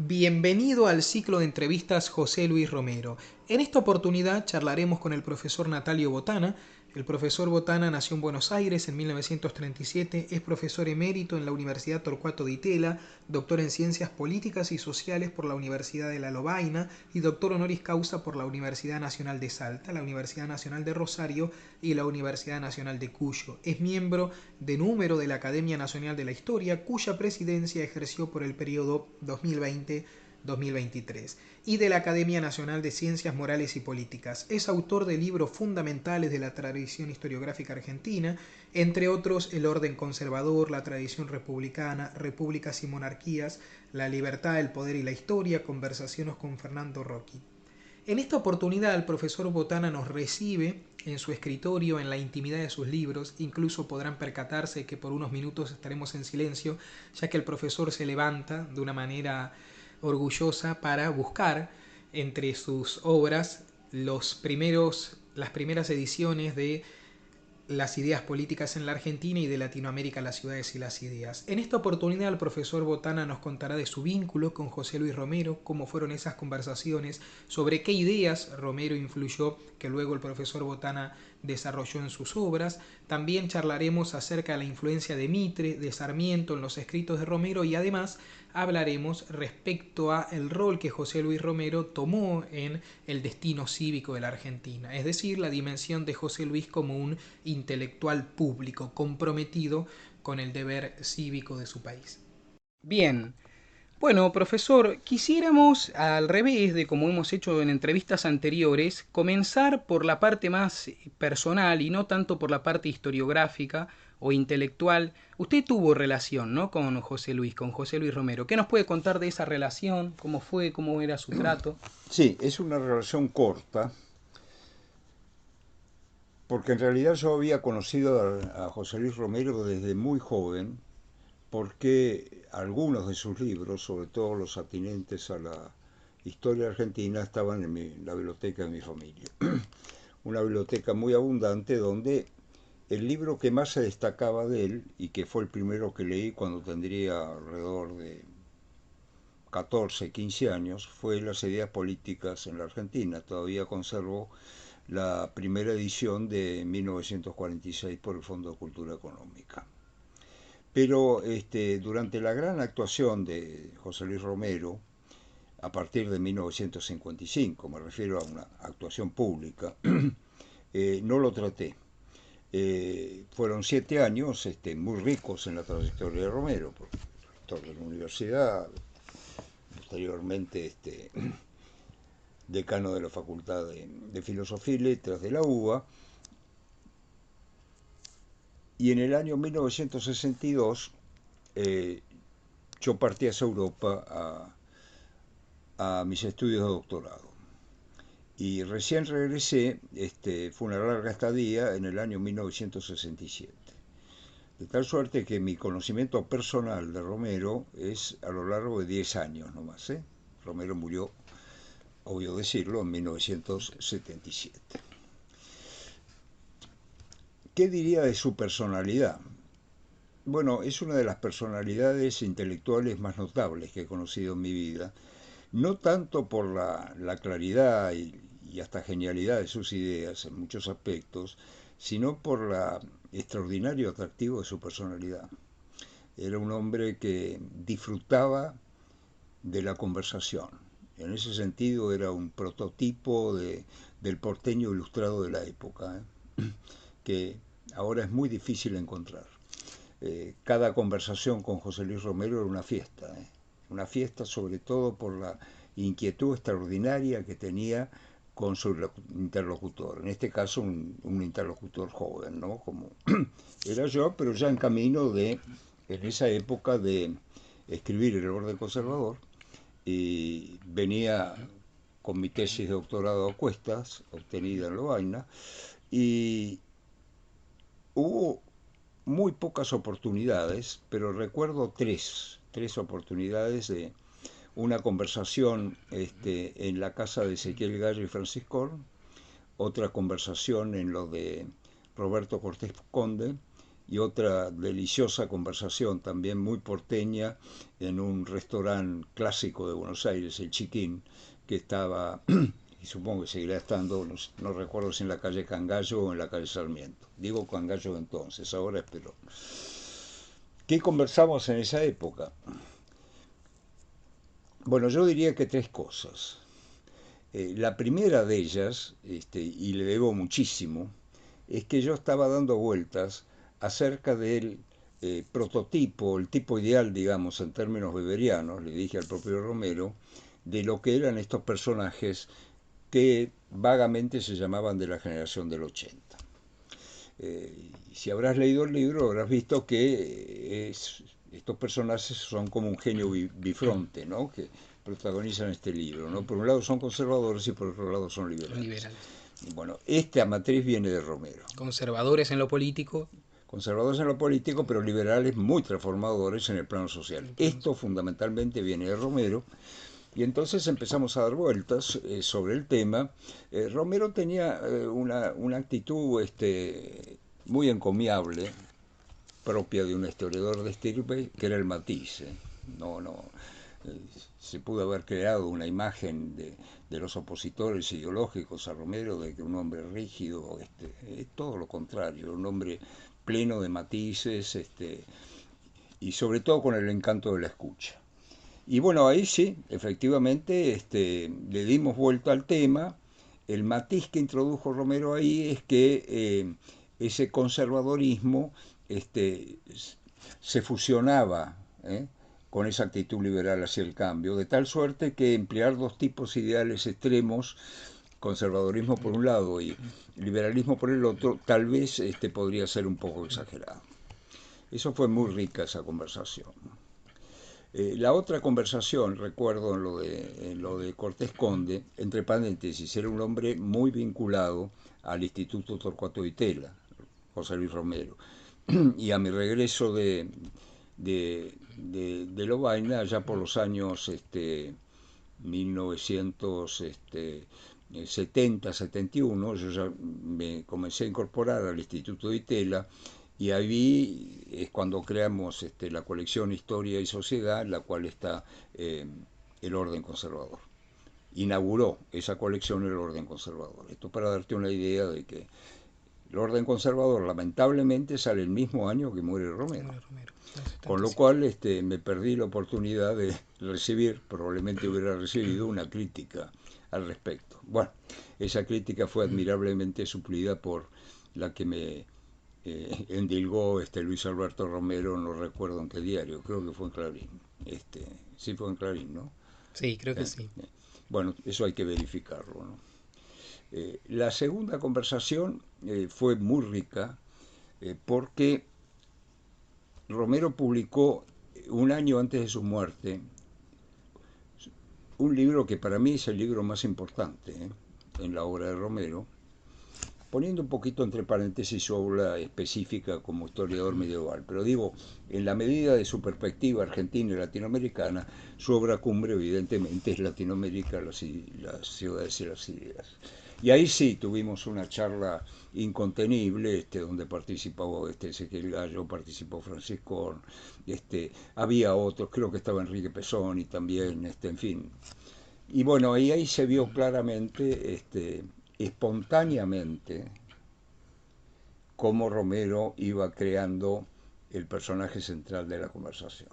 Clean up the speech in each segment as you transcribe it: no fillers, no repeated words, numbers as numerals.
Bienvenido al ciclo de entrevistas José Luis Romero. En esta oportunidad charlaremos con el profesor Natalio Botana. El profesor Botana nació en Buenos Aires en 1937, es profesor emérito en la Universidad Torcuato Di Tella, doctor en Ciencias Políticas y Sociales por la Universidad de La Lovaina y doctor honoris causa por la Universidad Nacional de Salta, la Universidad Nacional de Rosario y la Universidad Nacional de Cuyo. Es miembro de número de la Academia Nacional de la Historia, cuya presidencia ejerció por el periodo 2020-2023, y de la Academia Nacional de Ciencias Morales y Políticas. Es autor de libros fundamentales de la tradición historiográfica argentina, entre otros El orden conservador, la tradición republicana, repúblicas y monarquías, la libertad, el poder y la historia, conversaciones con Fernando Rocchi. En esta oportunidad el profesor Botana nos recibe en su escritorio, en la intimidad de sus libros. Incluso podrán percatarse que por unos minutos estaremos en silencio, ya que el profesor se levanta de una manera orgullosa para buscar entre sus obras las primeras ediciones de las ideas políticas en la Argentina y de Latinoamérica, las ciudades y las ideas. En esta oportunidad el profesor Botana nos contará de su vínculo con José Luis Romero, cómo fueron esas conversaciones, sobre qué ideas Romero influyó que luego el profesor Botana desarrolló en sus obras. También charlaremos acerca de la influencia de Mitre, de Sarmiento en los escritos de Romero, y además hablaremos respecto a el rol que José Luis Romero tomó en el destino cívico de la Argentina, es decir, la dimensión de José Luis como un intelectual público comprometido con el deber cívico de su país. Bien, bueno, profesor, quisiéramos, al revés de como hemos hecho en entrevistas anteriores, comenzar por la parte más personal y no tanto por la parte historiográfica o intelectual. Usted tuvo relación, ¿no?, con José Luis Romero. ¿Qué nos puede contar de esa relación? ¿Cómo fue? ¿Cómo era su trato? Sí, es una relación corta, porque en realidad yo había conocido a José Luis Romero desde muy joven, porque algunos de sus libros, sobre todo los atinentes a la historia argentina, estaban en la biblioteca de mi familia. Una biblioteca muy abundante donde el libro que más se destacaba de él, y que fue el primero que leí cuando tendría alrededor de 14, 15 años, fue Las ideas políticas en la Argentina. Todavía conservo la primera edición de 1946 por el Fondo de Cultura Económica. Pero durante la gran actuación de José Luis Romero, a partir de 1955, me refiero a una actuación pública, no lo traté. Fueron 7 años muy ricos en la trayectoria de Romero, por rector de la universidad, posteriormente decano de la Facultad de Filosofía y Letras de la UBA, y en el año 1962 eh, yo partí hacia Europa a mis estudios de doctorado. Y recién regresé, fue una larga estadía en el año 1967. De tal suerte que mi conocimiento personal de Romero es a lo largo de 10 años nomás. Romero murió, obvio decirlo, en 1977. ¿Qué diría de su personalidad? Bueno, es una de las personalidades intelectuales más notables que he conocido en mi vida, no tanto por la claridad y hasta genialidad de sus ideas en muchos aspectos, sino por la extraordinario atractivo de su personalidad. Era un hombre que disfrutaba de la conversación. En ese sentido era un prototipo del porteño ilustrado de la época, que ahora es muy difícil encontrar. Cada conversación con José Luis Romero era una fiesta sobre todo por la inquietud extraordinaria que tenía con su interlocutor, en este caso un interlocutor joven, ¿no? Como era yo, pero ya en camino en esa época de escribir El orden conservador, y venía con mi tesis de doctorado a cuestas, obtenida en Lovaina, y hubo muy pocas oportunidades, pero recuerdo tres oportunidades de una conversación en la casa de Ezequiel Gallo y Francisco, otra conversación en lo de Roberto Cortés Conde y otra deliciosa conversación también muy porteña en un restaurante clásico de Buenos Aires, el Chiquín, que estaba, y supongo que seguirá estando, no recuerdo si en la calle Cangallo o en la calle Sarmiento. Digo Cangallo entonces, ahora espero. ¿Qué conversamos en esa época? Bueno, yo diría que tres cosas. La primera de ellas, y le debo muchísimo, es que yo estaba dando vueltas acerca del prototipo, el tipo ideal, digamos, en términos weberianos, le dije al propio Romero, de lo que eran estos personajes que vagamente se llamaban de la generación del 80. Si habrás leído el libro, habrás visto que estos personajes son como un genio bifronte, ¿no? Que protagonizan este libro, ¿no? Por un lado son conservadores y por otro lado son Son liberales. liberales. Bueno, esta matriz viene de Romero. Conservadores en lo político. Conservadores en lo político, pero liberales muy transformadores en el plano social. Esto fundamentalmente viene de Romero. Y entonces empezamos a dar vueltas sobre el tema. Romero tenía una actitud muy encomiable, propia de un historiador de estirpe, que era el matiz. No, no, eh, se pudo haber creado una imagen de los opositores ideológicos a Romero de que un hombre rígido, es todo lo contrario, un hombre pleno de matices, y sobre todo con el encanto de la escucha. Y bueno, ahí sí, efectivamente, le dimos vuelta al tema. El matiz que introdujo Romero ahí es que ese conservadorismo este, se fusionaba con esa actitud liberal hacia el cambio, de tal suerte que emplear dos tipos ideales extremos, conservadorismo por un lado y liberalismo por el otro, tal vez podría ser un poco exagerado. Eso fue muy rica esa conversación. La otra conversación, recuerdo en lo de Cortés Conde, entre paréntesis, era un hombre muy vinculado al Instituto Torcuato Di Tella, José Luis Romero. Y a mi regreso de Lovaina, ya por los años 1970-71, yo ya me comencé a incorporar al Instituto Di Tella y ahí es cuando creamos la colección Historia y Sociedad, en la cual está el orden conservador. Inauguró esa colección el orden conservador. Esto para darte una idea de que el orden conservador lamentablemente sale el mismo año que muere Romero. Romero, Con lo 77. cual me perdí la oportunidad de recibir, probablemente hubiera recibido una crítica al respecto. Bueno, esa crítica fue admirablemente suplida por la que me endilgó Luis Alberto Romero, no recuerdo en qué diario, creo que fue en Clarín. Sí fue en Clarín, ¿no? Sí, creo que Eh, sí. bueno, eso hay que verificarlo, ¿no? La segunda conversación fue muy rica porque Romero publicó un año antes de su muerte un libro que para mí es el libro más importante en la obra de Romero, poniendo un poquito entre paréntesis su obra específica como historiador medieval. Pero digo, en la medida de su perspectiva argentina y latinoamericana, su obra cumbre evidentemente es Latinoamérica, las ciudades y las ideas. Y ahí sí tuvimos una charla incontenible, donde participó Ezequiel Gallo, participó Francisco Horn, había otros, creo que estaba Enrique Pesoni también, en fin. Y bueno, ahí se vio claramente, espontáneamente, cómo Romero iba creando el personaje central de la conversación.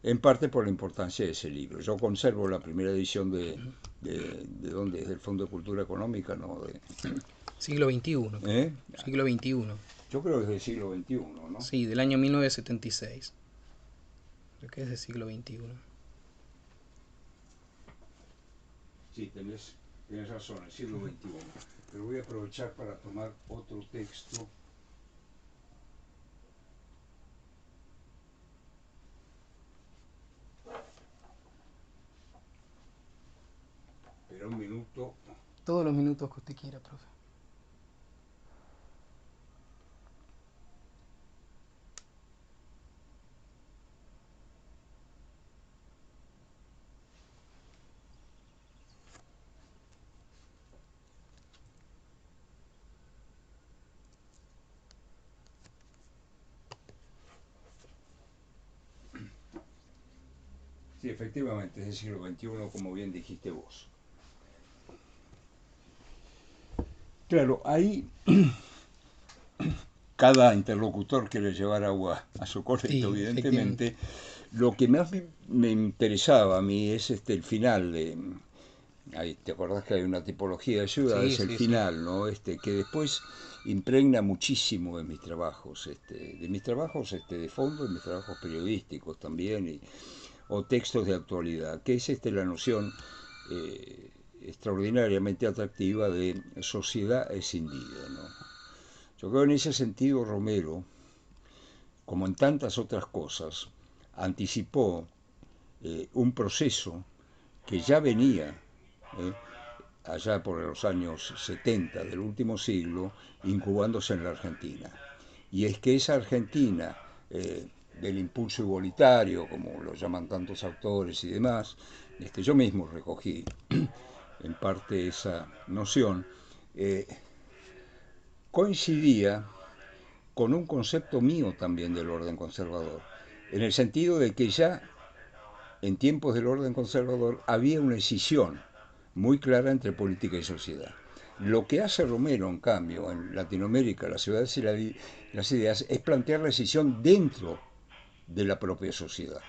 En parte por la importancia de ese libro. Yo conservo la primera edición de donde es del Fondo de Cultura Económica, ¿no? Siglo XXI, creo. ¿Eh? Siglo XXI. Yo creo que es del siglo XXI, ¿no? Sí, del año 1976. Creo que es del siglo XXI. Sí, tenés razón, el siglo XXI. Pero voy a aprovechar para tomar otro texto. Espera un minuto. Todos los minutos que usted quiera, profe. Sí, efectivamente, es del siglo XXI, como bien dijiste vos. Claro, ahí cada interlocutor quiere llevar agua a su coleto, Sí, efectivamente. evidentemente. Lo que más me interesaba a mí es el final de... Ahí, ¿te acordás que hay una tipología de Sí, ciudades? El sí, sí. final, ¿no? Que después impregna muchísimo de mis trabajos, de fondo, de mis trabajos periodísticos también, o textos de actualidad, que es la noción extraordinariamente atractiva de sociedad escindida, ¿no? Yo creo en ese sentido Romero, como en tantas otras cosas, anticipó un proceso que ya venía eh, allá por los años 70 del último siglo, incubándose en la Argentina. Y es que esa Argentina del impulso igualitario, como lo llaman tantos autores y demás, yo mismo recogí en parte esa noción, eh, coincidía con un concepto mío también del orden conservador, en el sentido de que ya en tiempos del orden conservador había una escisión muy clara entre política y sociedad. Lo que hace Romero, en cambio, en Latinoamérica, las ciudades y las ideas, es plantear la escisión dentro de la propia sociedad.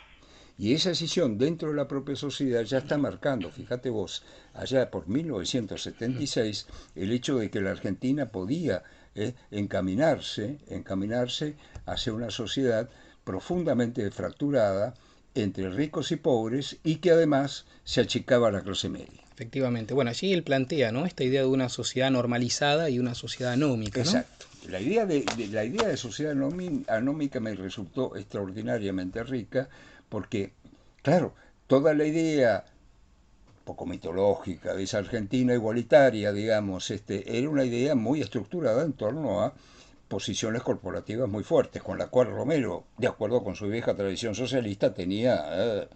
Y esa escisión dentro de la propia sociedad ya está marcando, fíjate vos, allá por 1976, el hecho de que la Argentina podía encaminarse hacia una sociedad profundamente fracturada entre ricos y pobres y que además se achicaba la clase media. Efectivamente. Bueno, allí él plantea, ¿no? Esta idea de una sociedad normalizada y una sociedad anómica, ¿no? Exacto. La idea de sociedad anómica me resultó extraordinariamente rica porque, claro, toda la idea poco mitológica de esa Argentina igualitaria, digamos, era una idea muy estructurada en torno a posiciones corporativas muy fuertes, con la cual Romero, de acuerdo con su vieja tradición socialista, tenía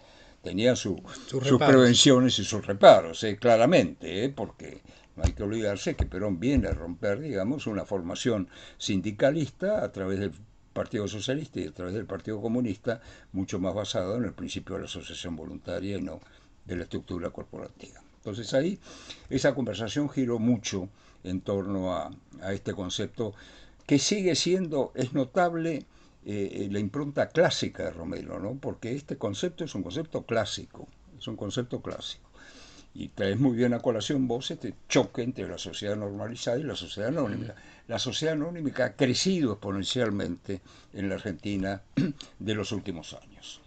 Sus sus reparos. prevenciones y sus reparos, claramente, porque no hay que olvidarse que Perón viene a romper, digamos, una formación sindicalista a través del Partido Socialista y a través del Partido Comunista, mucho más basado en el principio de la asociación voluntaria y no de la estructura corporativa. Entonces ahí esa conversación giró mucho en torno a este concepto que sigue siendo, es notable la impronta clásica de Romero, ¿no? Porque este concepto es un concepto clásico, es un concepto clásico. Y traes muy bien a colación vos este choque entre la sociedad normalizada y la sociedad anónima. La sociedad anónima ha crecido exponencialmente en la Argentina de los últimos años.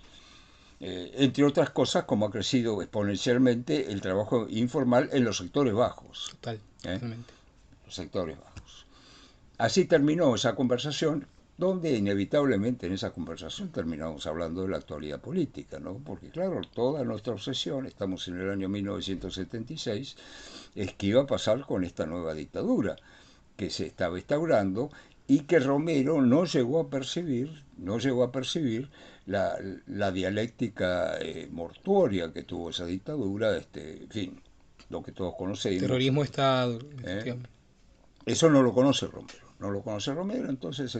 Entre otras cosas, como ha crecido exponencialmente el trabajo informal en los sectores bajos. Total, ¿eh? totalmente. Los sectores bajos. Así terminó esa conversación, donde inevitablemente en esa conversación terminamos hablando de la actualidad política, ¿no? Porque claro, toda nuestra obsesión, estamos en el año 1976, es qué iba a pasar con esta nueva dictadura que se estaba instaurando y que Romero no llegó a percibir la dialéctica mortuoria que tuvo esa dictadura, en fin, lo que todos conocemos. Terrorismo Estado, ¿eh? efectivamente. Eso no lo conoce Romero, no lo conoce Romero, entonces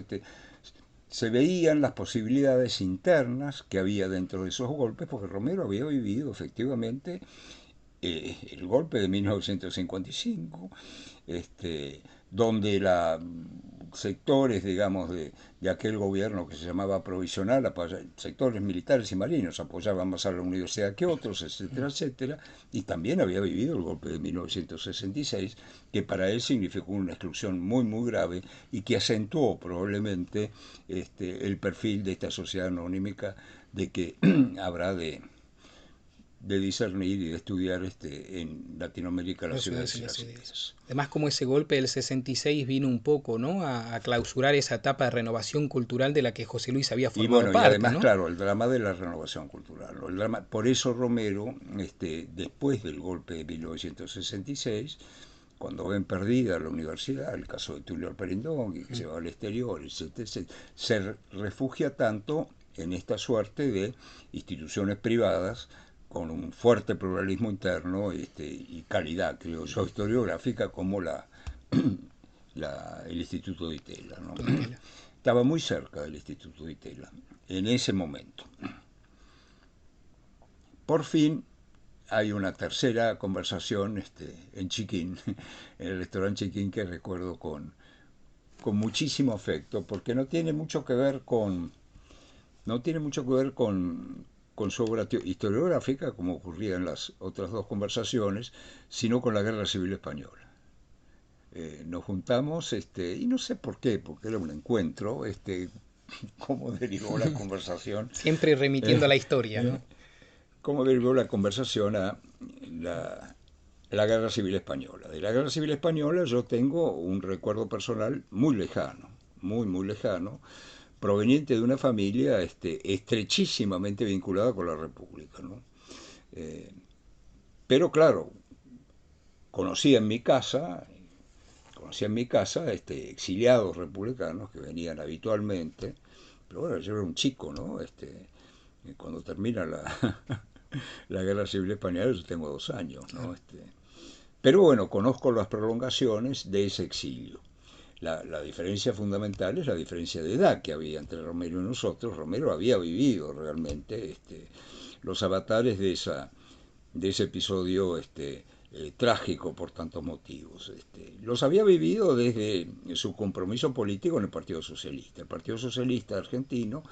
se veían las posibilidades internas que había dentro de esos golpes, porque Romero había vivido efectivamente el golpe de 1955, donde sectores, digamos, de aquel gobierno que se llamaba provisional, sectores militares y marinos apoyaban más a la universidad que otros, etcétera, etcétera, y también había vivido el golpe de 1966, que para él significó una exclusión muy, muy grave y que acentuó probablemente el perfil de esta sociedad anónimica de que habrá de discernir y de estudiar en Latinoamérica las Las ciudades ciudades y y las las ideas. ideas. Además, como ese golpe del 66 vino un poco, ¿no? A clausurar esa etapa de renovación cultural de la que José Luis había Y formado bueno, y parte, además, ¿no? claro, el drama de la renovación cultural. ¿No? Por eso Romero, después del golpe de 1966, cuando ven perdida la universidad, el caso de Tulio Alperindón, y que se va al exterior, etcétera, etcétera, se refugia tanto en esta suerte de instituciones privadas con un fuerte pluralismo interno y calidad, creo yo, historiográfica, como el Instituto de Itela. ¿No? Tontela. Estaba muy cerca del Instituto de Itela en ese momento. Por fin hay una tercera conversación en Chiquín, en el restaurante Chiquín, que recuerdo con muchísimo afecto, porque no tiene mucho que ver con su obra historiográfica, como ocurría en las otras dos conversaciones, sino con la Guerra Civil Española. Nos juntamos, y no sé por qué, porque era un encuentro, cómo derivó la conversación, Siempre remitiendo a eh, la historia, eh, ¿no? cómo derivó la conversación a la, la Guerra Civil Española. De la Guerra Civil Española yo tengo un recuerdo personal muy lejano, muy, muy lejano, proveniente de una familia estrechísimamente vinculada con la República, ¿no? Eh, pero claro, conocía en mi casa, conocía en mi casa exiliados republicanos que venían habitualmente, pero bueno, yo era un chico, ¿no? Cuando termina la Guerra Civil Española yo tengo 2 años, ¿no? Claro. Pero bueno, conozco las prolongaciones de ese exilio. La diferencia fundamental es la diferencia de edad que había entre Romero y nosotros. Romero había vivido realmente los avatares de ese episodio trágico por tantos motivos. Los había vivido desde su compromiso político en el Partido Socialista. El Partido Socialista argentino,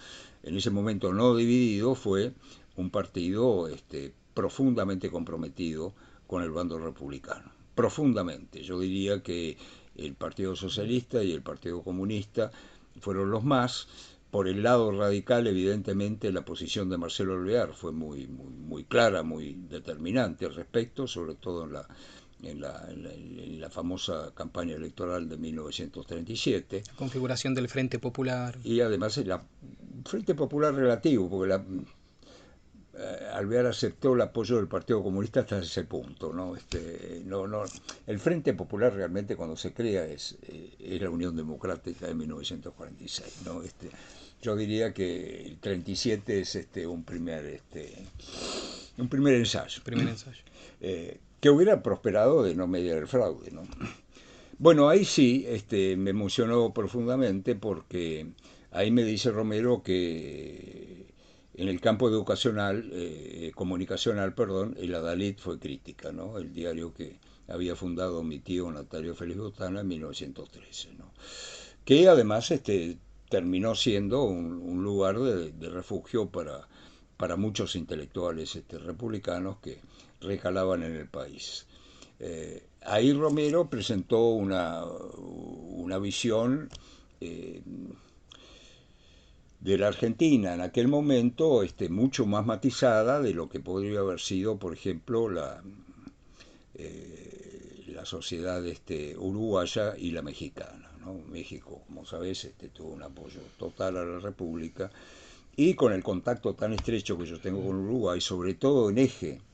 en ese momento no dividido, fue un partido profundamente comprometido con el bando republicano. Profundamente. Yo diría que el Partido Socialista y el Partido Comunista fueron los más. Por el lado radical, evidentemente, la posición de Marcelo Alvear fue muy clara, muy determinante al respecto, sobre todo en la famosa campaña electoral de 1937. La configuración del Frente Popular. Y además el Frente Popular relativo, porque Alvear aceptó el apoyo del Partido Comunista hasta ese punto, ¿no? El Frente Popular realmente cuando se crea es la Unión Democrática de 1946, ¿no? Yo diría que el 37 es un primer ensayo, Primer ensayo. que hubiera prosperado de no mediar el fraude, ¿no? Bueno, ahí sí me emocionó profundamente porque ahí me dice Romero que en el campo educacional, comunicacional, perdón, el Adalid fue crítica, ¿no? El diario que había fundado mi tío Natalio Félix Botana en 1913, ¿no? Que además terminó siendo un lugar de refugio para muchos intelectuales republicanos que recalaban en el país. Ahí Romero presentó una visión eh, de la Argentina en aquel momento mucho más matizada de lo que podría haber sido, por ejemplo, la sociedad uruguaya y la mexicana, ¿no? México, como sabes, tuvo un apoyo total a la República y con el contacto tan estrecho que yo tengo con Uruguay, sobre todo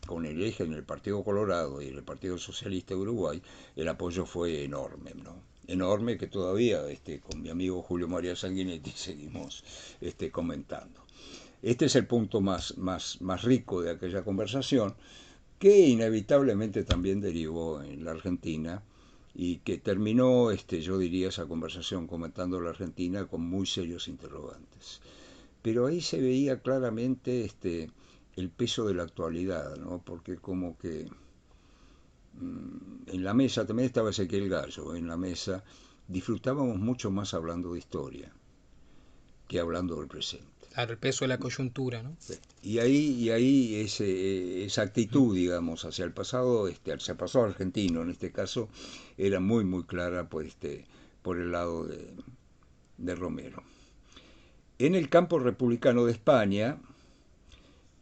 con el eje en el Partido Colorado y en el Partido Socialista de Uruguay, el apoyo fue enorme, ¿no? Enorme que todavía con mi amigo Julio María Sanguinetti seguimos comentando. Este es el punto más rico de aquella conversación, que inevitablemente también derivó en la Argentina y que terminó, yo diría, esa conversación comentando la Argentina con muy serios interrogantes. Pero ahí se veía claramente el peso de la actualidad, ¿no? Porque como que en la mesa, también estaba Ezequiel Gallo, en la mesa disfrutábamos mucho más hablando de historia que hablando del presente. Claro, el peso de la coyuntura, ¿no? Y ahí esa actitud, digamos, hacia el pasado, hacia el pasado argentino, en este caso, era muy clara por el lado de Romero. En el campo republicano de España,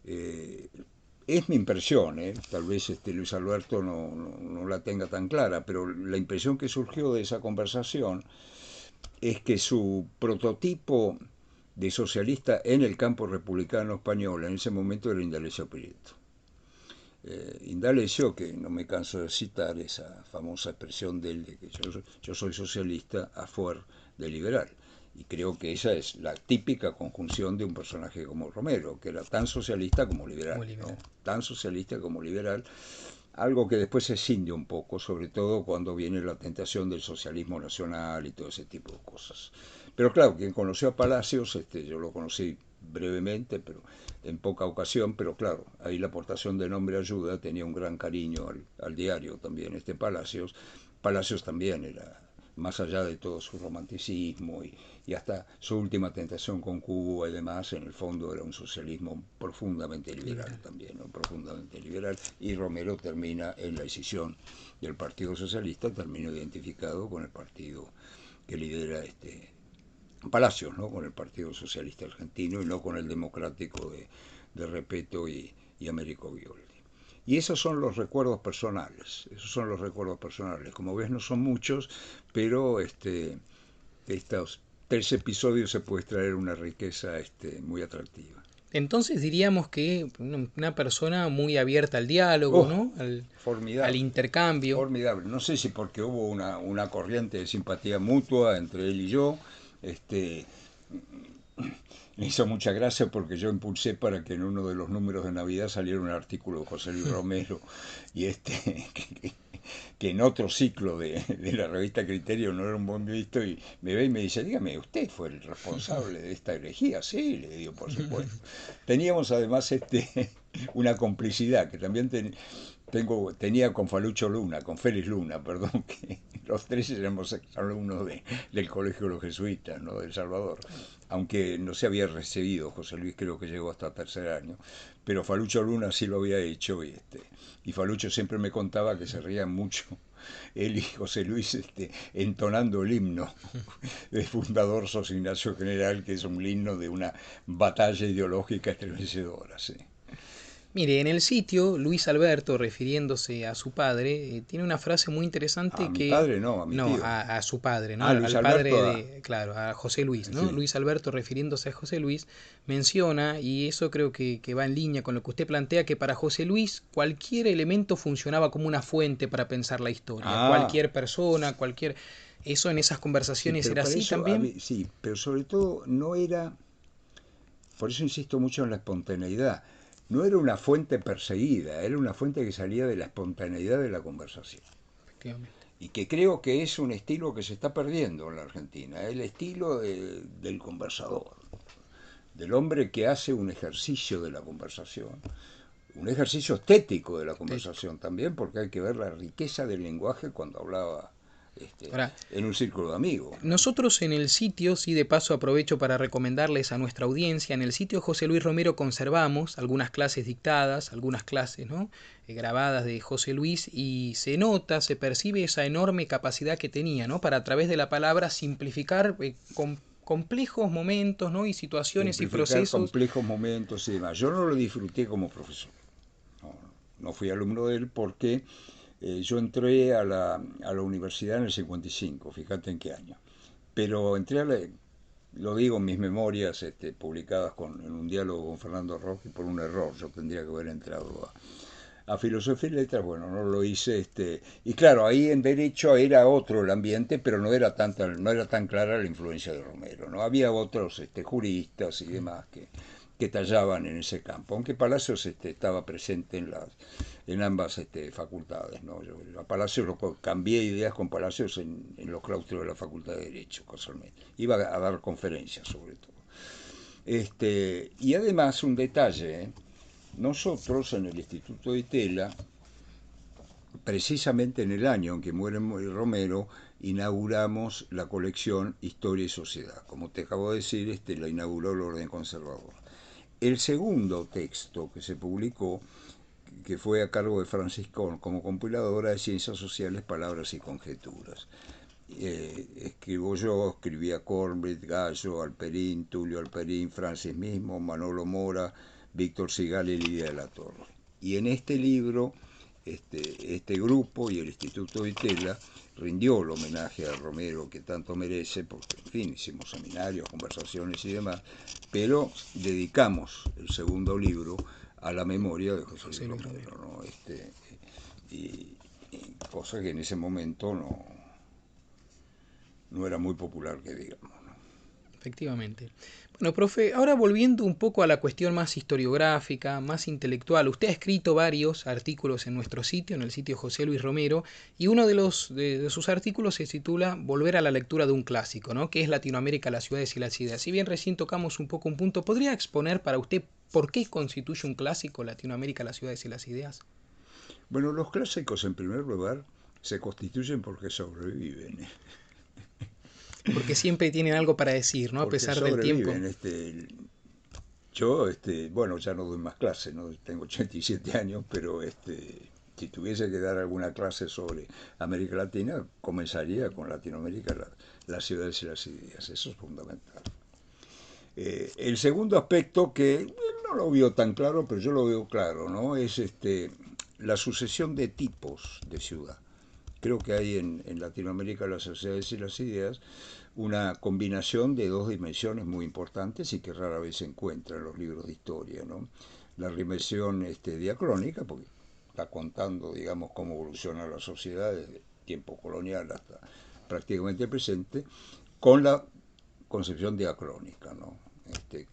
eh, es mi impresión, tal vez Luis Alberto no la tenga tan clara, pero la impresión que surgió de esa conversación es que su prototipo de socialista en el campo republicano español en ese momento era Indalecio Prieto. Indalecio, que no me canso de citar esa famosa expresión de él de que yo soy socialista a fuer de liberal. Y creo que esa es la típica conjunción de un personaje como Romero, que era tan socialista como liberal, Como ¿no? liberal. Tan socialista como liberal, algo que después se escinde un poco, sobre todo cuando viene la tentación del socialismo nacional y todo ese tipo de cosas. Pero claro, quien conoció a Palacios, yo lo conocí brevemente, pero en poca ocasión, pero claro, ahí la aportación de Nombre Ayuda tenía un gran cariño al diario también, Palacios. Palacios también era, más allá de todo su romanticismo y hasta su última tentación con Cuba y demás, en el fondo era un socialismo profundamente liberal también, ¿no? Profundamente liberal, y Romero termina en la decisión del Partido Socialista, termina identificado con el partido que lidera Palacios, ¿no? Con el Partido Socialista Argentino y no con el democrático de Repetto y Américo Violdi. Y esos son los recuerdos personales, esos son los recuerdos personales. Como ves, no son muchos, pero de estos 3 episodios se puede extraer una riqueza muy atractiva. Entonces diríamos que una persona muy abierta al diálogo, ¡Oh! ¿no? Al Formidable, intercambio. formidable. No sé si porque hubo una corriente de simpatía mutua entre él y yo, este, me hizo mucha gracia porque yo impulsé para que en uno de los números de Navidad saliera un artículo de José Luis Romero y que en otro ciclo de la revista Criterio no era un buen visto, y me ve y me dice, dígame, ¿usted fue el responsable de esta herejía? Sí, le digo, por supuesto. Teníamos además una complicidad que también tenía con Falucho Luna, con Félix Luna, perdón, que los tres éramos alumnos del Colegio de los Jesuitas, ¿no? De El Salvador, aunque no se había recibido, José Luis creo que llegó hasta tercer año, pero Falucho Luna sí lo había hecho, y Falucho siempre me contaba que se reían mucho él y José Luis entonando el himno del fundador Sos Ignacio General, que es un himno de una batalla ideológica estremecedora, sí. Mire, en el sitio, Luis Alberto, refiriéndose a su padre, tiene una frase muy A interesante mi que, padre no, a mi no, tío. a su padre, ¿no? Ah, Luis Al padre Alberto, de, claro, a José Luis, ¿no? sí. Luis Alberto, refiriéndose a José Luis, menciona, y eso creo que va en línea con lo que usted plantea, que para José Luis cualquier elemento funcionaba como una fuente para pensar la historia, Ah, cualquier persona, cualquier... ¿Eso en esas sí, conversaciones pero era para así eso, también? sí, pero sobre todo no era, por eso insisto mucho en la espontaneidad, no era una fuente perseguida, era una fuente que salía de la espontaneidad de la conversación. Efectivamente. Y que creo que es un estilo que se está perdiendo en la Argentina, el estilo del conversador, del hombre que hace un ejercicio de la conversación, un ejercicio estético de la Estético. conversación también, porque hay que ver la riqueza del lenguaje cuando hablaba Ahora, en un círculo de amigos, ¿no? nosotros en el sitio, sí, de paso aprovecho para recomendarles a nuestra audiencia, en el sitio José Luis Romero conservamos algunas clases dictadas, algunas clases, ¿no? Grabadas de José Luis, y se nota, se percibe esa enorme capacidad que tenía, ¿no? Para a través de la palabra simplificar complejos momentos, ¿no? Y situaciones y Simplificar procesos. complejos momentos y demás. Yo no lo disfruté como profesor, no, no fui alumno de él porque yo entré a la universidad en el 55, fíjate en qué año. Pero entré lo digo en mis memorias publicadas en un diálogo con Fernando Roque por un error. Yo tendría que haber entrado a Filosofía y Letras, bueno, no lo hice. Y claro, ahí en Derecho era otro el ambiente, pero no era tan clara la influencia de Romero, ¿no? Había otros juristas y demás que tallaban en ese campo, aunque Palacios estaba presente en ambas facultades, ¿no? Yo a Palacios cambié ideas con Palacios en los claustros de la Facultad de Derecho, casualmente. Iba a dar conferencias sobre todo. Y además un detalle, nosotros en el Instituto de Itela, precisamente en el año en que muere Romero, inauguramos la colección Historia y Sociedad. Como te acabo de decir, la inauguró el Orden Conservador. El segundo texto que se publicó, que fue a cargo de Francisco como compiladora de Ciencias Sociales, Palabras y Conjeturas. Escribo yo, escribía Corbett, Gallo, Alperín, Tulio Alperín, Francis mismo, Manolo Mora, Víctor Sigal y Lidia de la Torre. Y en este libro, este grupo y el Instituto de Itela rindió el homenaje a Romero que tanto merece, porque, en fin, hicimos seminarios, conversaciones y demás, pero dedicamos el segundo libro a la memoria de José Luis José Luis Romero, Romero. ¿no? Y cosa que en ese momento no era muy popular, que digamos, ¿no? Efectivamente. Bueno, profe, ahora volviendo un poco a la cuestión más historiográfica, más intelectual, usted ha escrito varios artículos en nuestro sitio, en el sitio José Luis Romero, y uno de sus artículos se titula Volver a la lectura de un clásico, ¿no? Que es Latinoamérica, las ciudades y las ideas. Si bien recién tocamos un poco un punto, ¿podría exponer para usted por qué constituye un clásico Latinoamérica, las ciudades y las ideas? Bueno, los clásicos en primer lugar se constituyen porque sobreviven, Porque siempre tienen algo para decir, ¿no? A porque pesar del tiempo. sobreviven. Yo, bueno, ya no doy más clases, ¿no? Tengo 87 años, pero si tuviese que dar alguna clase sobre América Latina, comenzaría con Latinoamérica, las ciudades y las ideas. Eso es fundamental. El segundo aspecto que él no lo vio tan claro, pero yo lo veo claro, ¿no? Es la sucesión de tipos de ciudad. Creo que hay en Latinoamérica, las sociedades y las ideas, una combinación de dos dimensiones muy importantes y que rara vez se encuentra en los libros de historia, ¿no? La dimensión diacrónica, porque está contando, digamos, cómo evoluciona la sociedad desde el tiempo colonial hasta prácticamente el presente, con la concepción diacrónica, ¿no?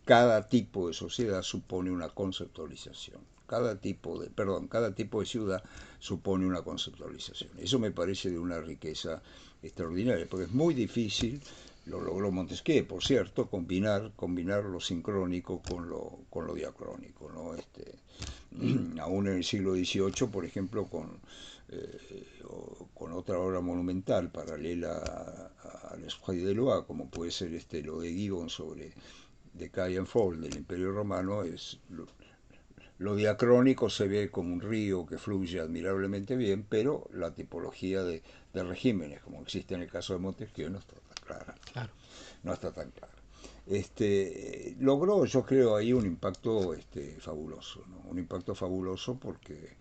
Cada tipo de sociedad supone una conceptualización. Cada tipo de ciudad supone una conceptualización. Eso me parece de una riqueza extraordinaria, porque es muy difícil, lo logró Montesquieu, por cierto, combinar lo sincrónico con lo diacrónico, ¿no? Aún en el siglo XVIII, por ejemplo, con otra obra monumental paralela a l'Esprit de Loire, como puede ser lo de Gibbon sobre de Cay Fall del Imperio Romano, lo diacrónico se ve como un río que fluye admirablemente bien, pero la tipología de regímenes, como existe en el caso de Montesquieu, no está tan clara. Claro. No está tan clara. Logró, yo creo, ahí un impacto fabuloso, ¿no? Un impacto fabuloso porque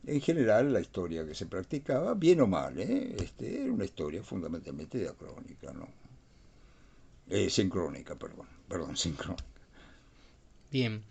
en general la historia que se practicaba, bien o mal, era una historia fundamentalmente diacrónica, ¿no? Sincrónica, perdón, sincrónica. Bien.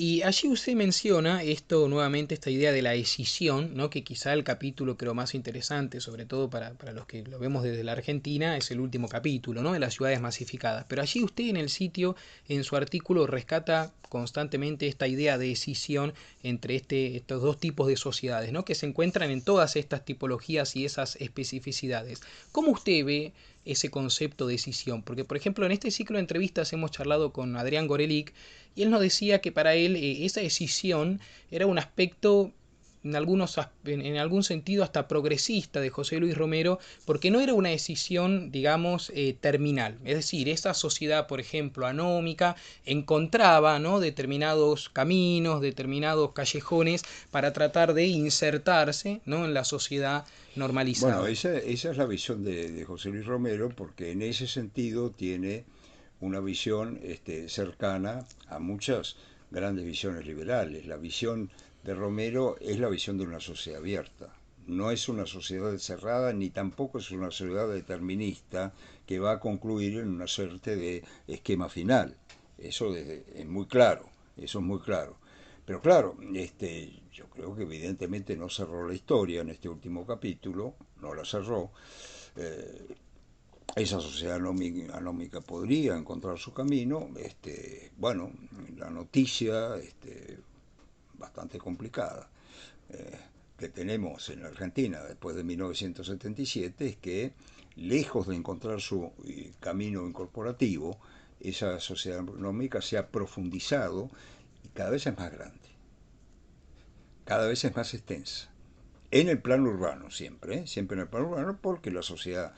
Y allí usted menciona esto nuevamente, esta idea de la escisión, ¿no? Que quizá el capítulo creo más interesante, sobre todo para los que lo vemos desde la Argentina, es el último capítulo, ¿no? De las ciudades masificadas. Pero allí usted en el sitio, en su artículo, rescata constantemente esta idea de escisión entre estos dos tipos de sociedades, ¿no? Que se encuentran en todas estas tipologías y esas especificidades. ¿Cómo usted ve ese concepto de escisión? Porque, por ejemplo, en este ciclo de entrevistas hemos charlado con Adrián Gorelick, y él nos decía que para él esa decisión era un aspecto en algún sentido hasta progresista de José Luis Romero, porque no era una decisión, digamos, terminal. Es decir, esa sociedad, por ejemplo, anómica, encontraba, ¿no? Determinados caminos, determinados callejones para tratar de insertarse, ¿no? En la sociedad Bueno, normalizada. esa es la visión de José Luis Romero, porque en ese sentido tiene una visión cercana a muchas grandes visiones liberales. La visión de Romero es la visión de una sociedad abierta. No es una sociedad cerrada ni tampoco es una sociedad determinista que va a concluir en una suerte de esquema final. Es muy claro, eso es muy claro. Pero claro, yo creo que evidentemente no cerró la historia en este último capítulo, no la cerró. Eh, Esa sociedad anómica podría encontrar su camino. Bueno, la noticia bastante complicada eh, que tenemos en la Argentina después de 1977 es que, lejos de encontrar su camino incorporativo, esa sociedad anómica se ha profundizado y cada vez es más grande, cada vez es más extensa. En el plano urbano siempre, siempre en el plano urbano, porque la sociedad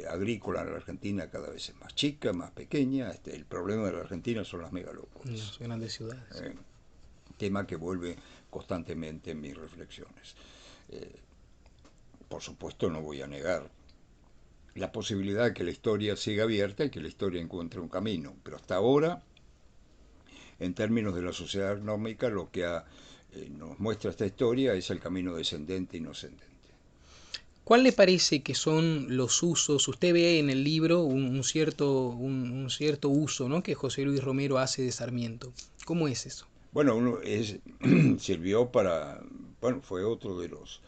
agrícola en la Argentina cada vez es más chica, más pequeña. El problema de la Argentina son las En megalópolis, las grandes ciudades. eh, tema que vuelve constantemente en mis reflexiones. Eh, por supuesto no voy a negar la posibilidad de que la historia siga abierta y que la historia encuentre un camino, pero hasta ahora, en términos de la sociedad agnómica, lo que nos muestra esta historia es el camino descendente y no ascendente. ¿Cuál le parece que son los usos? Usted ve en el libro un cierto uso, ¿no? Que José Luis Romero hace de Sarmiento. ¿Cómo es eso? Bueno, sirvió para, bueno, fue otro de los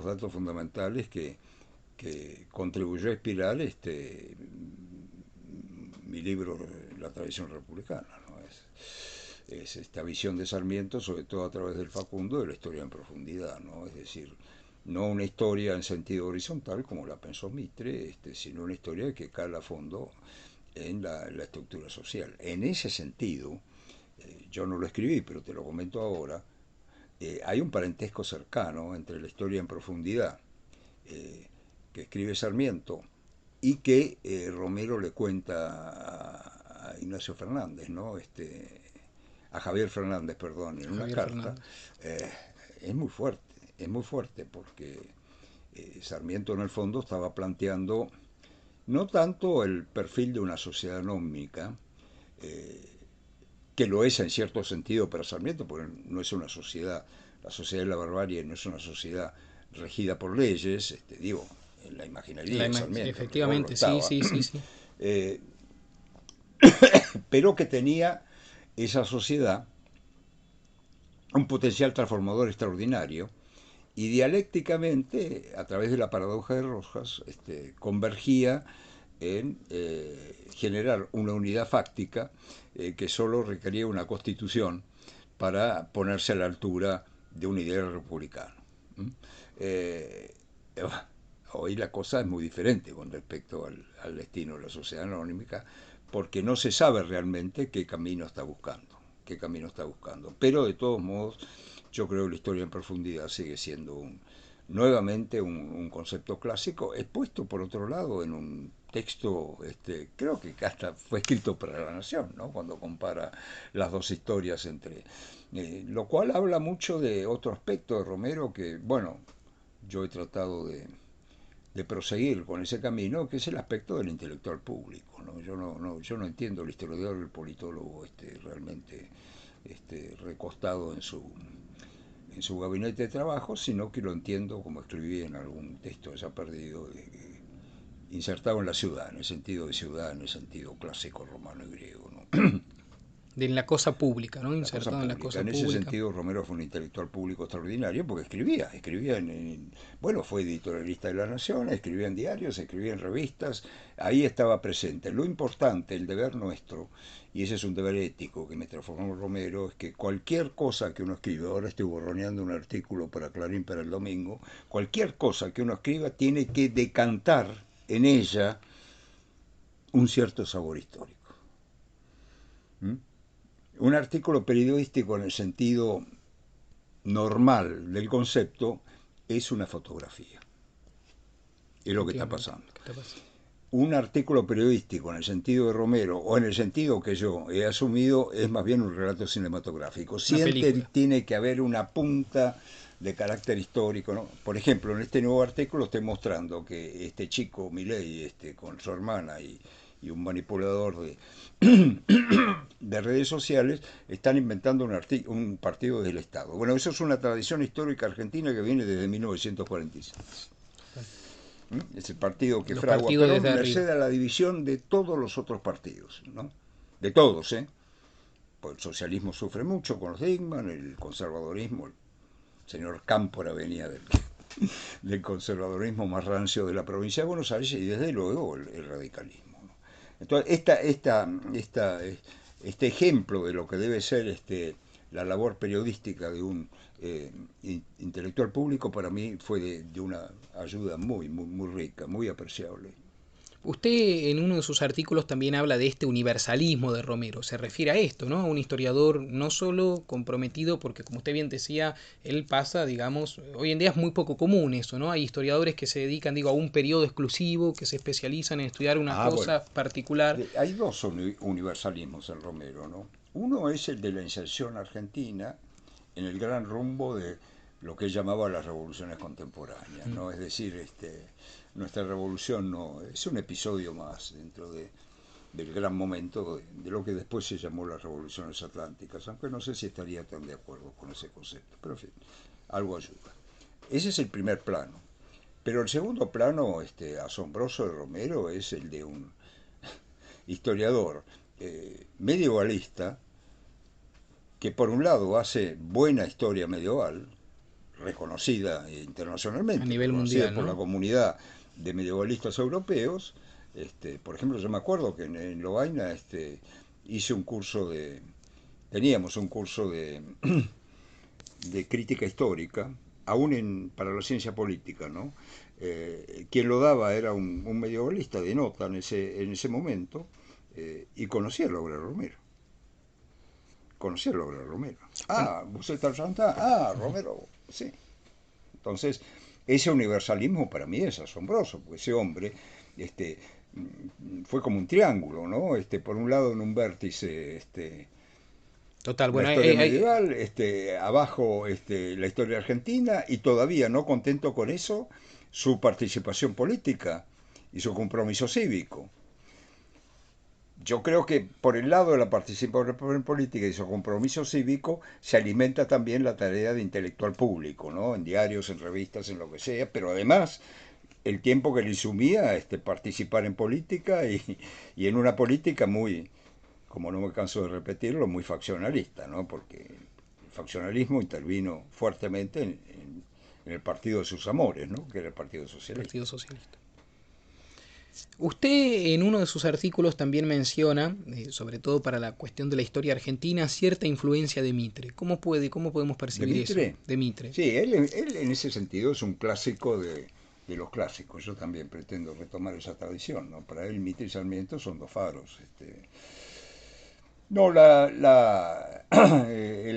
datos fundamentales que contribuyó a inspirar mi libro La tradición republicana, ¿no? Es esta visión de Sarmiento, sobre todo a través del Facundo, de la historia en profundidad, ¿no? Es decir, no una historia en sentido horizontal como la pensó Mitre, sino una historia que cala a fondo en la estructura social. En ese sentido, yo no lo escribí, pero te lo comento ahora, hay un parentesco cercano entre la historia en profundidad eh, que escribe Sarmiento y que Romero le cuenta a Ignacio Fernández, ¿no? A Javier Fernández, perdón, en una Javier carta, Fernández. eh, es muy fuerte porque Sarmiento en el fondo estaba planteando no tanto el perfil de una sociedad anómica, eh, que lo es en cierto sentido para Sarmiento, porque no es una sociedad, la sociedad de la barbarie no es una sociedad regida por leyes, digo, en la imaginaría de Sarmiento, que luego lo Efectivamente, sí, estaba, sí, sí, sí. eh, pero que tenía esa sociedad un potencial transformador extraordinario y dialécticamente, a través de la paradoja de Rojas, convergía en generar una unidad fáctica que solo requería una constitución para ponerse a la altura de un ideal republicano. ¿Mm? Eh, Hoy la cosa es muy diferente con respecto al destino de la sociedad anónimica, porque no se sabe realmente qué camino está buscando, qué camino está buscando. Pero de todos modos, yo creo que la historia en profundidad sigue siendo nuevamente un concepto clásico, expuesto por otro lado en un texto, creo que hasta fue escrito para La Nación, ¿no? Cuando compara las dos historias entre... lo cual habla mucho de otro aspecto de Romero que, bueno, yo he tratado de proseguir con ese camino, que es el aspecto del intelectual público, ¿no? Yo no entiendo el historiador, el politólogo realmente recostado en su gabinete de trabajo, sino que lo entiendo, como escribí en algún texto ya perdido, insertado en la ciudad, en el sentido de ciudad, en el sentido clásico romano y griego, ¿no? De la cosa pública, ¿no? La cosa Insertado en la pública. cosa En ese pública. sentido, Romero fue un intelectual público extraordinario porque escribía bueno, fue editorialista de La Nación, escribía en diarios, escribía en revistas, ahí estaba presente. Lo importante, el deber nuestro, y ese es un deber ético que me transformó Romero, es que cualquier cosa que uno escriba, ahora estoy borroneando un artículo para Clarín para el domingo, cualquier cosa que uno escriba tiene que decantar en ella un cierto sabor histórico. ¿Mm? Un artículo periodístico en el sentido normal del concepto es una fotografía. Es lo que está Efectivamente. pasando. ¿Qué te pasa? Un artículo periodístico en el sentido de Romero o en el sentido que yo he asumido es más bien un relato cinematográfico. Una Siempre película. tiene que haber una punta de carácter histórico, ¿no? Por ejemplo, en este nuevo artículo estoy mostrando que este chico Milei, con su hermana y un manipulador de redes sociales, están inventando un partido del Estado. Bueno, eso es una tradición histórica argentina que viene desde 1946. Es el partido que Los fragua partidos Perón, desde arriba. merced a la división de todos los otros partidos, ¿no? De todos, ¿eh? Pues el socialismo sufre mucho con los Digman, el conservadorismo, el señor Cámpora venía del conservadorismo más rancio de la provincia de Buenos Aires y desde luego el radicalismo, ¿no? Entonces, este ejemplo de lo que debe ser la labor periodística de un intelectual público para mí fue de una ayuda muy rica, muy apreciable. Usted en uno de sus artículos también habla de este universalismo de Romero. Se refiere a esto, ¿no? Un historiador no solo comprometido, porque como usted bien decía, él pasa, digamos, hoy en día es muy poco común eso, ¿no? Hay historiadores que se dedican, digo, a un periodo exclusivo, que se especializan en estudiar una Ah, bueno, cosa particular. hay dos universalismos en Romero, ¿no? Uno es el de la inserción argentina en el gran rumbo de lo que él llamaba las revoluciones contemporáneas, ¿no? Es decir, nuestra revolución no es un episodio más dentro del gran momento de lo que después se llamó las revoluciones atlánticas, aunque no sé si estaría tan de acuerdo con ese concepto, pero en fin, algo ayuda. Ese es el primer plano. Pero el segundo plano asombroso de Romero es el de un historiador medievalista que por un lado hace buena historia medieval, reconocida A internacionalmente, nivel reconocida mundial, por la ¿no? comunidad de medievalistas europeos, Por ejemplo, yo me acuerdo que en Lovaina hice un curso teníamos un curso de crítica histórica, aún para la ciencia política, ¿no? Quien lo daba era un medievalista de nota en ese momento, y conocía a Laura Romero. Conocía a Laura Romero. Bueno, Ah, ¿usted está Santa? Ah, Romero, sí. Entonces, ese universalismo para mí es asombroso, porque ese hombre este, fue como un triángulo, ¿no? Por un lado en un vértice total, la bueno, historia medieval, abajo la historia argentina, y todavía no contento con eso, su participación política y su compromiso cívico. Yo creo que por el lado de la participación política y su compromiso cívico se alimenta también la tarea de intelectual público, ¿no? En diarios, en revistas, en lo que sea, pero además el tiempo que le sumía participar en política y en una política muy, como no me canso de repetirlo, muy faccionalista, ¿no? Porque el faccionalismo intervino fuertemente en el partido de sus amores, ¿no? Que era el Partido Socialista. Partido Socialista. Usted en uno de sus artículos también menciona, sobre todo para la cuestión de la historia argentina, cierta influencia de Mitre. Cómo podemos De percibir eso? Mitre, De Mitre. sí, él en ese sentido es un clásico de los clásicos. Yo también pretendo retomar esa tradición, ¿no? Para él Mitre y Sarmiento son dos faros. No, el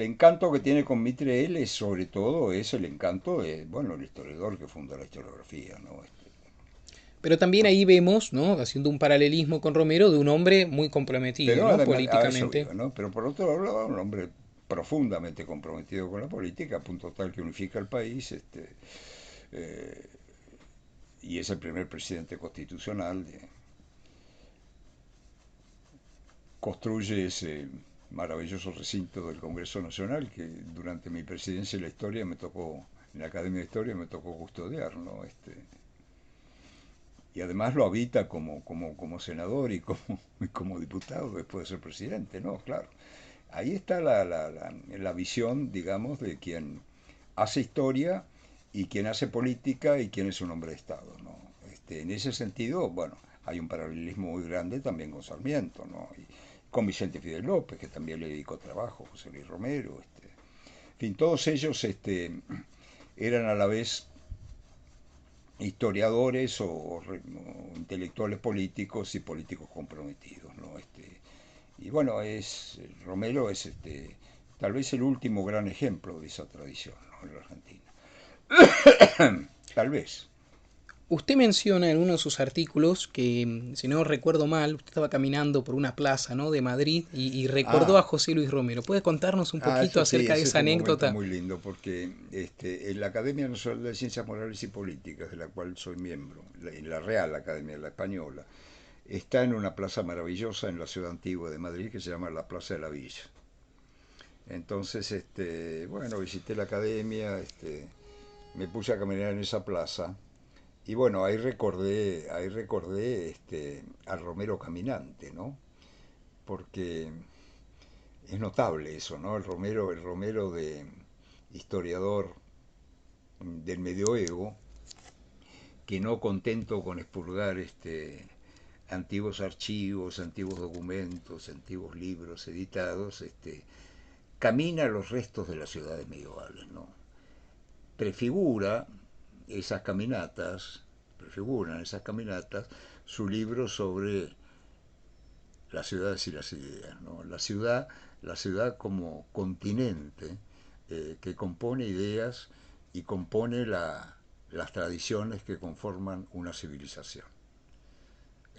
encanto que tiene con Mitre él es sobre todo es el encanto de, bueno, el historiador que funda la historiografía, ¿no? Pero también ahí vemos, ¿no? Haciendo un paralelismo con Romero, de un hombre muy comprometido, Pero ¿no? además, a eso Políticamente. iba, ¿no? Pero por otro lado, un hombre profundamente comprometido con la política, a punto tal que unifica el país, eh, y es el primer presidente constitucional. Construye ese maravilloso recinto del Congreso Nacional que durante mi presidencia en la historia me tocó, en la Academia de Historia me tocó custodiar, ¿no? Y además lo habita como senador y como diputado después de ser presidente, ¿no? Claro. Ahí está la visión, digamos, de quien hace historia y quien hace política y quien es un hombre de Estado, ¿no? En ese sentido, bueno, hay un paralelismo muy grande también con Sarmiento, ¿no? Y con Vicente Fidel López, que también le dedicó trabajo, José Luis Romero, en fin, todos ellos eran a la vez historiadores o intelectuales políticos y políticos comprometidos, ¿no? Y bueno, Romero es tal vez el último gran ejemplo de esa tradición, ¿no? En la Argentina. Tal vez. Usted menciona en uno de sus artículos que, si no recuerdo mal, usted estaba caminando por una plaza, ¿no? De Madrid y recordó a Ah, José Luis Romero. ¿Puede contarnos un poquito eso sí, acerca de ese esa fue un momento anécdota? muy lindo porque en la Academia Nacional de Ciencias Morales y Políticas, de la cual soy miembro, la Real Academia, la Española, está en una plaza maravillosa en la ciudad antigua de Madrid que se llama la Plaza de la Villa. Entonces, bueno, visité la academia, me puse a caminar en esa plaza y bueno, ahí recordé al Romero caminante, ¿no? Porque es notable eso, ¿no? El Romero de historiador del medioevo, que no contento con expurgar antiguos archivos, antiguos documentos, antiguos libros editados, camina los restos de las ciudades medievales, ¿no? Prefigura esas caminatas, prefiguran esas caminatas su libro sobre las ciudades y las ideas, ¿no? La ciudad como continente que compone ideas y compone las tradiciones que conforman una civilización.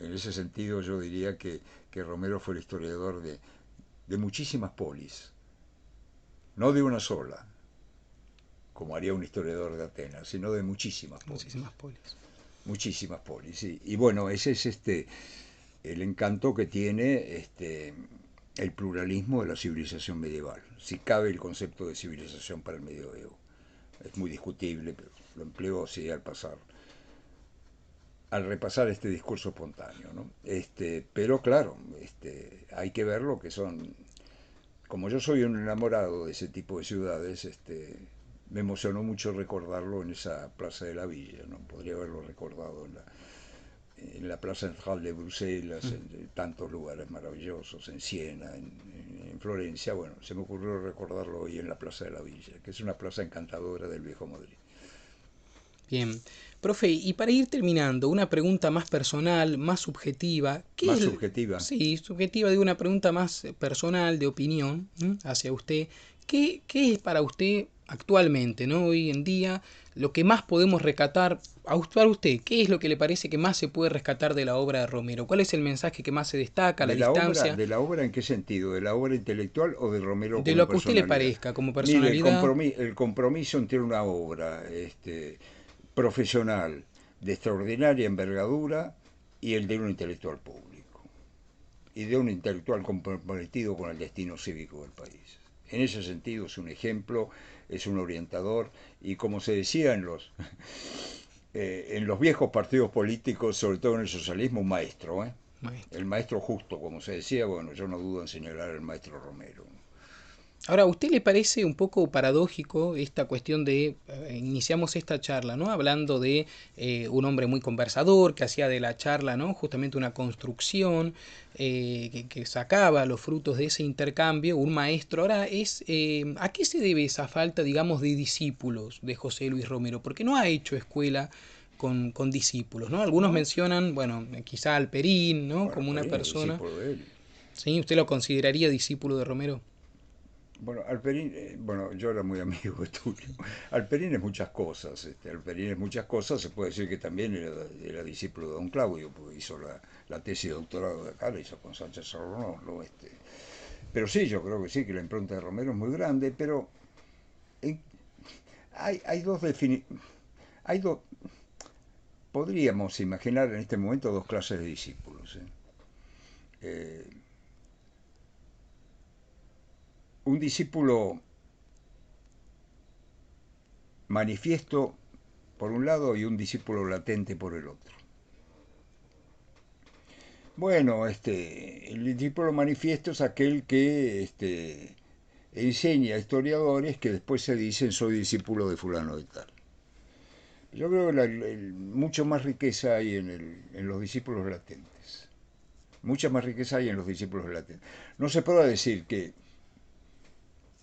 En ese sentido yo diría que Romero fue el historiador de muchísimas polis, no de una sola, como haría un historiador de Atenas, sino de muchísimas Muchísimas polis. polis. Muchísimas polis, sí. Y bueno, ese es el encanto que tiene el pluralismo de la civilización medieval. Si cabe el concepto de civilización para el medioevo. Es muy discutible, pero lo empleo así al repasar este discurso espontáneo, ¿no? Pero claro, hay que ver lo que son. Como yo soy un enamorado de ese tipo de ciudades, me emocionó mucho recordarlo en esa Plaza de la Villa, ¿no? Podría haberlo recordado en la Plaza Central de Bruselas, en tantos lugares maravillosos, en Siena, en Florencia. Bueno, se me ocurrió recordarlo hoy en la Plaza de la Villa, que es una plaza encantadora del viejo Madrid. Bien. Profe, y para ir terminando, una pregunta más personal, más subjetiva. ¿Qué Más es subjetiva. sí, subjetiva, de una pregunta más personal, de opinión, hacia usted? ¿Qué es para usted actualmente, ¿no? Hoy en día, lo que más podemos rescatar, para usted, qué es lo que le parece que más se puede rescatar de la obra de Romero? ¿Cuál es el mensaje que más se destaca, la distancia? ¿De la obra en qué sentido? ¿De la obra intelectual o de Romero De como lo que a usted le personalidad? parezca, como Mire, personalidad. el compromiso entre una obra profesional de extraordinaria envergadura y el de un intelectual público. Y de un intelectual comprometido con el destino cívico del país. En ese sentido es un ejemplo, es un orientador y como se decía en los viejos partidos políticos, sobre todo en el socialismo, un maestro, ¿eh? Maestro. El maestro justo, como se decía, bueno, yo no dudo en señalar al maestro Romero. Ahora, ¿a usted le parece un poco paradójico esta cuestión de, iniciamos esta charla, ¿no? Hablando de un hombre muy conversador, que hacía de la charla, ¿no? Justamente una construcción, que sacaba los frutos de ese intercambio, un maestro. Ahora, ¿a qué se debe esa falta, digamos, de discípulos de José Luis Romero? Porque no ha hecho escuela con discípulos, ¿no? Algunos ¿No? mencionan, bueno, quizá Alperín, ¿no? Bueno, Como una Perín es persona. discípulo de él. ¿Sí? ¿Usted lo consideraría discípulo de Romero? Bueno, Alperín, bueno, yo era muy amigo de Tulio. Alperín es muchas cosas, Alperín es muchas cosas, se puede decir que también era discípulo de don Claudio, porque hizo la tesis de doctorado de acá, la hizo con Sánchez Sorno, Pero sí, yo creo que sí, que la impronta de Romero es muy grande, pero en- hay dos definiciones, hay dos, podríamos imaginar en este momento dos clases de discípulos. Eh, un discípulo manifiesto por un lado y un discípulo latente por el otro. Bueno, el discípulo manifiesto es aquel que enseña a historiadores que después se dicen soy discípulo de fulano de tal. Yo creo que mucho más riqueza hay en los discípulos latentes. Mucha más riqueza hay en los discípulos latentes. No se puede decir que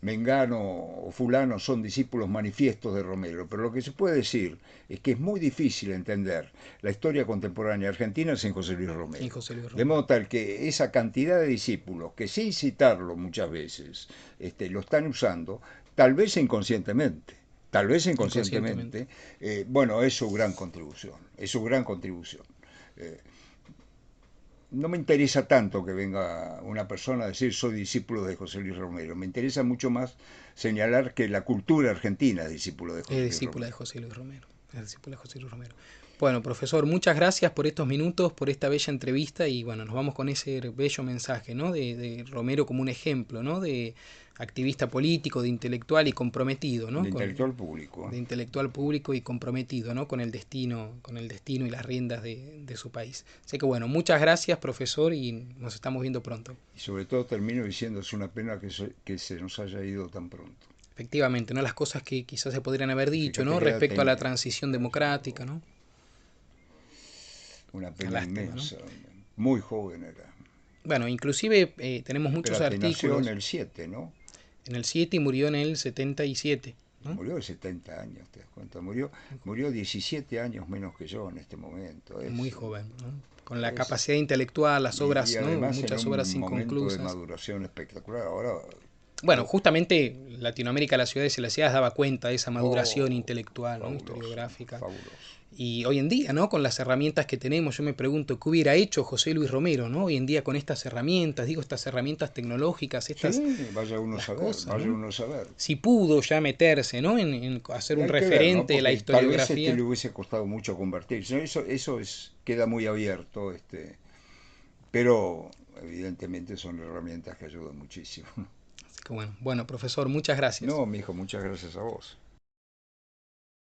Mengano o Fulano son discípulos manifiestos de Romero, pero lo que se puede decir es que es muy difícil entender la historia contemporánea argentina sin José Luis Y Romero. José Luis De Romero. modo tal que esa cantidad de discípulos que sin citarlo muchas veces lo están usando, tal vez Inconscientemente. inconscientemente, bueno, es su gran contribución, es su gran contribución. Eh, no me interesa tanto que venga una persona a decir soy discípulo de José Luis Romero. Me interesa mucho más señalar que la cultura argentina es discípulo de Es José Luis discípula de Romero. José Luis Romero. Es discípula de José Luis Romero. Bueno, profesor, muchas gracias por estos minutos, por esta bella entrevista y bueno, nos vamos con ese bello mensaje, ¿no? De Romero como un ejemplo, ¿no? De activista político, de intelectual y comprometido, ¿no? De intelectual público. De intelectual público y comprometido, ¿no? Con el destino y las riendas de su país. Así que bueno, muchas gracias, profesor, y nos estamos viendo pronto. Y sobre todo termino diciendo es una pena que se nos haya ido tan pronto. Efectivamente, ¿no? Las cosas que quizás se podrían haber Y dicho, fíjate ¿no? qué edad Respecto a la tenía. transición democrática, ¿no? Una Una pena lástima, ¿no? inmensa. Muy joven era. Bueno, inclusive tenemos muchos Espérate, nació en artículos el 7, ¿no? en el 7 y murió en el 77, ¿no? Murió de 70 años, te das cuenta. Murió 17 años menos que yo en este momento. Muy joven, ¿no? Con la Es capacidad intelectual, las y obras, ¿no? además en Muchas obras un momento de inconclusas. maduración espectacular. Ahora, Bueno, justamente Latinoamérica, las ciudades y las ciudades daba cuenta de esa maduración oh, intelectual, ¿no? fabuloso, Historiográfica. fabuloso. Y hoy en día, ¿no? Con las herramientas que tenemos, yo me pregunto qué hubiera hecho José Luis Romero, ¿no? Hoy en día con estas herramientas, digo, estas herramientas tecnológicas, estas, Sí, vaya uno a las saber, cosas, vaya ¿no? uno a saber. Si pudo ya meterse, ¿no? En hacer Y un hay que ver, ¿no? referente de la Porque tal vez historiografía. le hubiese costado mucho convertirse. ¿No? Queda muy abierto, pero evidentemente son herramientas que ayudan muchísimo. Así que bueno, profesor, muchas gracias. No, mi hijo, muchas gracias a vos.